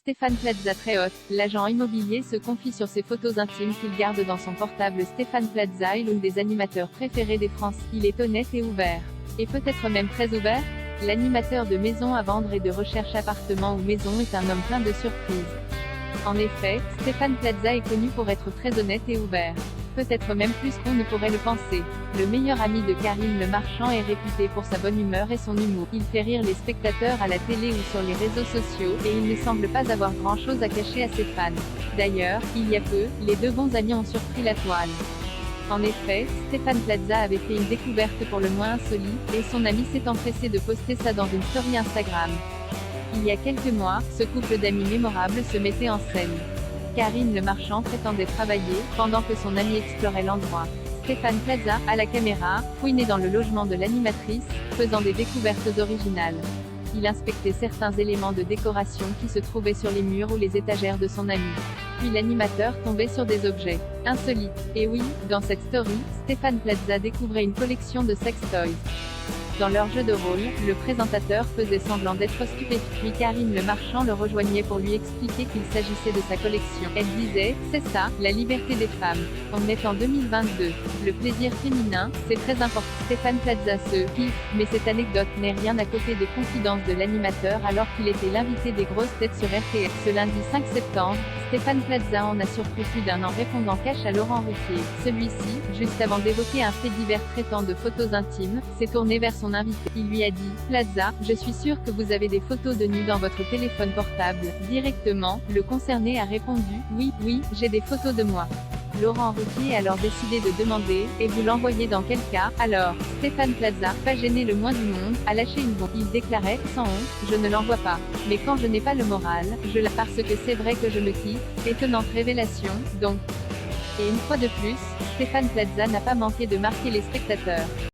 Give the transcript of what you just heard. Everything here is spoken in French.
Stéphane Plaza très haute, l'agent immobilier se confie sur ses photos intimes qu'il garde dans son portable. Stéphane Plaza est l'un des animateurs préférés des Français. Il est honnête et ouvert. Et peut-être même très ouvert. L'animateur de maisons à vendre et de recherche appartements ou maisons est un homme plein de surprises. En effet, Stéphane Plaza est connu pour être très honnête et ouvert. Peut-être même plus qu'on ne pourrait le penser. Le meilleur ami de Karine Le Marchand est réputé pour sa bonne humeur et son humour. Il fait rire les spectateurs à la télé ou sur les réseaux sociaux, et il ne semble pas avoir grand-chose à cacher à ses fans. D'ailleurs, il y a peu, les deux bons amis ont surpris la toile. En effet, Stéphane Plaza avait fait une découverte pour le moins insolite, et son ami s'est empressé de poster ça dans une story Instagram. Il y a quelques mois, ce couple d'amis mémorables se mettait en scène. Karine Le Marchand prétendait travailler, pendant que son ami explorait l'endroit. Stéphane Plaza, à la caméra, fouinait dans le logement de l'animatrice, faisant des découvertes originales. Il inspectait certains éléments de décoration qui se trouvaient sur les murs ou les étagères de son ami. Puis l'animateur tombait sur des objets insolites. Et oui, dans cette story, Stéphane Plaza découvrait une collection de sextoys. Dans leur jeu de rôle, le présentateur faisait semblant d'être stupéfait, puis Karine Le Marchand le rejoignait pour lui expliquer qu'il s'agissait de sa collection. Elle disait, c'est ça, la liberté des femmes. On est en 2022. Le plaisir féminin, c'est très important. Stéphane Plaza se kiffe, mais cette anecdote n'est rien à côté des confidences de l'animateur alors qu'il était l'invité des grosses têtes sur RTL. Ce lundi 5 septembre, Stéphane Plaza en a surpris plus d'un en répondant cash à Laurent Ruquier. Celui-ci, juste avant d'évoquer un fait divers traitant de photos intimes, s'est tourné vers son invité. Il lui a dit, Plaza, je suis sûr que vous avez des photos de nu dans votre téléphone portable. Directement, le concerné a répondu, oui, j'ai des photos de moi. Laurent Ruquier a alors décidé de demander, et vous l'envoyez dans quel cas? Alors, Stéphane Plaza, pas gêné le moins du monde, a lâché une bombe. Il déclarait, sans honte, je ne l'envoie pas. Mais quand je n'ai pas le moral, je la parce que c'est vrai que je me kiffe. Étonnante révélation, donc. Et une fois de plus, Stéphane Plaza n'a pas manqué de marquer les spectateurs.